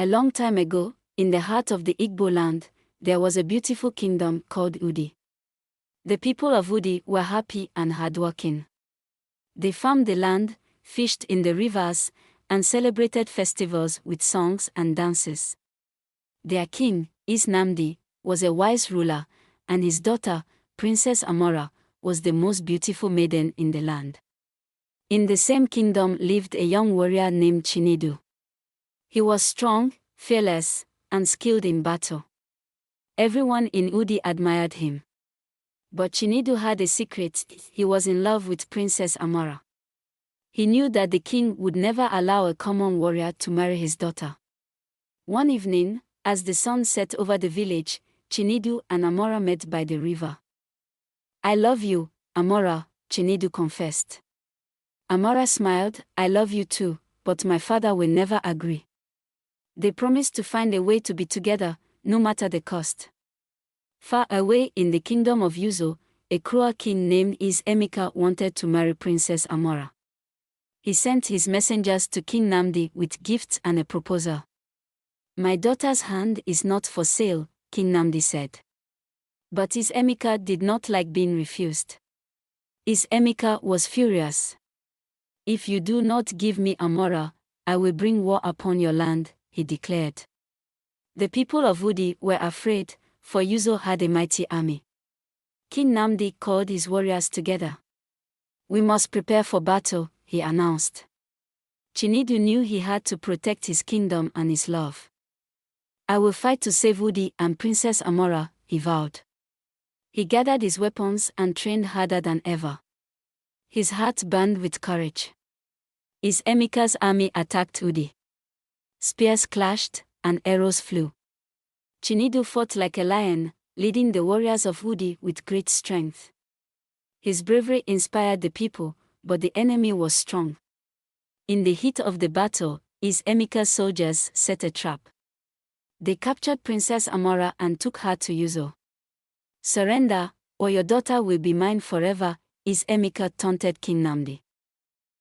A long time ago, in the heart of the Igbo land, there was a beautiful kingdom called Udi. The people of Udi were happy and hardworking. They farmed the land, fished in the rivers, and celebrated festivals with songs and dances. Their king, Isnamdi, was a wise ruler, and his daughter, Princess Amora, was the most beautiful maiden in the land. In the same kingdom lived a young warrior named Chinedu. He was strong, fearless, and skilled in battle. Everyone in Udi admired him. But Chinedu had a secret: he was in love with Princess Amora. He knew that the king would never allow a common warrior to marry his daughter. One evening, as the sun set over the village, Chinedu and Amora met by the river. "I love you, Amora," Chinedu confessed. Amora smiled. "I love you too, but my father will never agree." They promised to find a way to be together, no matter the cost. Far away in the kingdom of Uzo, a cruel king named Emeka wanted to marry Princess Amora. He sent his messengers to King Namdi with gifts and a proposal. "My daughter's hand is not for sale," King Namdi said. But Emeka did not like being refused. Emeka was furious. "If you do not give me Amora, I will bring war upon your land," he declared. The people of Udi were afraid, for Uzo had a mighty army. King Namdi called his warriors together. "We must prepare for battle," he announced. Chinedu knew he had to protect his kingdom and his love. "I will fight to save Udi and Princess Amora," he vowed. He gathered his weapons and trained harder than ever. His heart burned with courage. Emeka's army attacked Udi. Spears clashed, and arrows flew. Chinedu fought like a lion, leading the warriors of Udi with great strength. His bravery inspired the people, but the enemy was strong. In the heat of the battle, Emeka's soldiers set a trap. They captured Princess Amora and took her to Uzo. "Surrender, or your daughter will be mine forever," Emeka taunted King Namdi.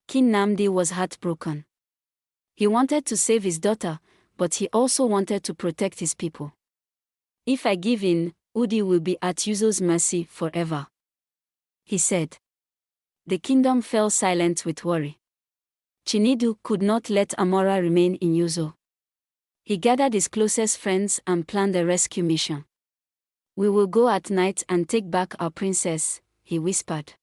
King Namdi was heartbroken. He wanted to save his daughter, but he also wanted to protect his people. "If I give in, Udi will be at Uzo's mercy forever," he said. The kingdom fell silent with worry. Chinedu could not let Amora remain in Uzo. He gathered his closest friends and planned a rescue mission. "We will go at night and take back our princess," he whispered.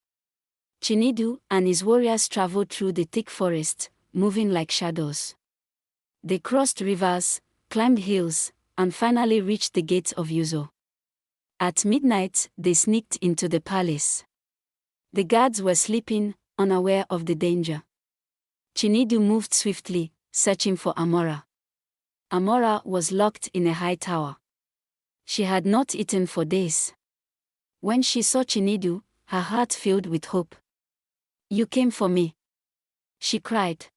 Chinedu and his warriors traveled through the thick forest, moving like shadows. They crossed rivers, climbed hills, and finally reached the gates of Uzo. At midnight, they sneaked into the palace. The guards were sleeping, unaware of the danger. Chinedu moved swiftly, searching for Amora. Amora was locked in a high tower. She had not eaten for days. When she saw Chinedu, her heart filled with hope. "You came for me," she cried.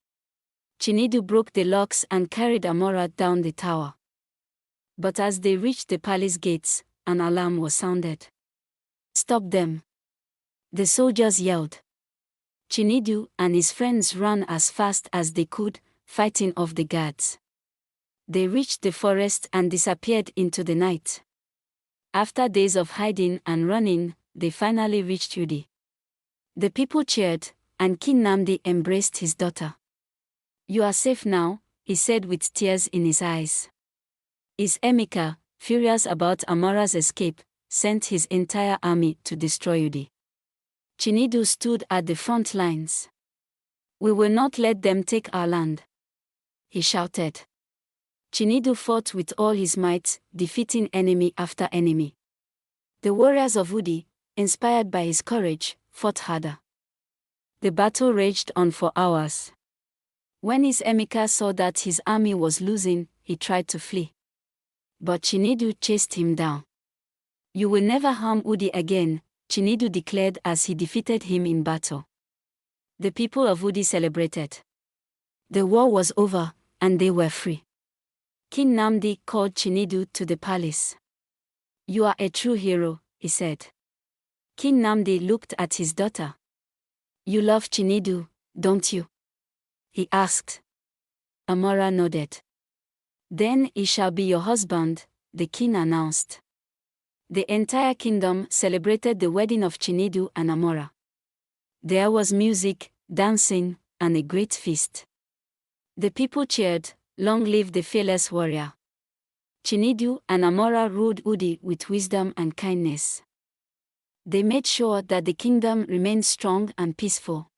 Chinedu broke the locks and carried Amora down the tower. But as they reached the palace gates, an alarm was sounded. "Stop them!" the soldiers yelled. Chinedu and his friends ran as fast as they could, fighting off the guards. They reached the forest and disappeared into the night. After days of hiding and running, they finally reached Udi. The people cheered, and King Namdi embraced his daughter. "You are safe now," he said with tears in his eyes. Emeka, furious about Amora's escape, sent his entire army to destroy Udi. Chinedu stood at the front lines. "We will not let them take our land," he shouted. Chinedu fought with all his might, defeating enemy after enemy. The warriors of Udi, inspired by his courage, fought harder. The battle raged on for hours. When Emeka saw that his army was losing, he tried to flee. But Chinedu chased him down. "You will never harm Udi again," Chinedu declared as he defeated him in battle. The people of Udi celebrated. The war was over, and they were free. King Namdi called Chinedu to the palace. "You are a true hero," he said. King Namdi looked at his daughter. "You love Chinedu, don't you?" he asked. Amora nodded. Then he shall be your husband, the king announced. The entire kingdom celebrated the wedding of Chinedu and Amora. There was music, dancing, and a great feast. The people cheered, "Long live the fearless warrior." Chinedu and Amora ruled Udi with wisdom and kindness. They made sure that the kingdom remained strong and peaceful.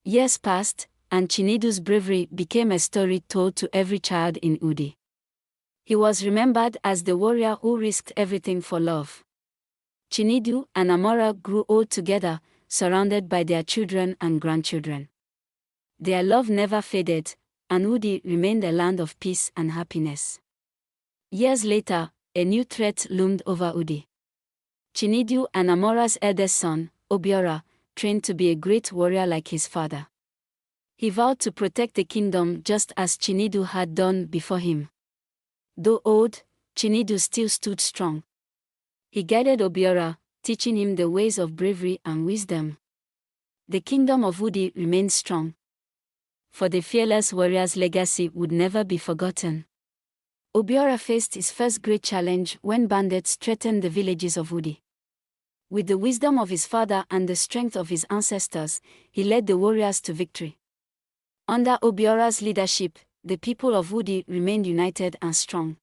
Years passed, and Chinedu's bravery became a story told to every child in Udi. He was remembered as the warrior who risked everything for love. Chinedu and Amora grew old together, surrounded by their children and grandchildren. Their love never faded, and Udi remained a land of peace and happiness. Years later, a new threat loomed over Udi. Chinedu and Amora's eldest son, Obiora, trained to be a great warrior like his father. He vowed to protect the kingdom just as Chinedu had done before him. Though old, Chinedu still stood strong. He guided Obiora, teaching him the ways of bravery and wisdom. The kingdom of Udi remained strong, for the fearless warrior's legacy would never be forgotten. Obiora faced his first great challenge when bandits threatened the villages of Udi. With the wisdom of his father and the strength of his ancestors, he led the warriors to victory. Under Obiora's leadership, the people of Udi remained united and strong.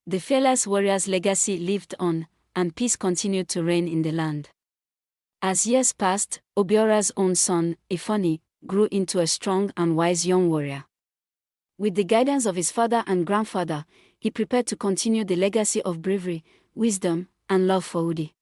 The fearless warrior's legacy lived on, and peace continued to reign in the land. As years passed, Obiora's own son, Ifoni, grew into a strong and wise young warrior. With the guidance of his father and grandfather, he prepared to continue the legacy of bravery, wisdom, and love for Udi.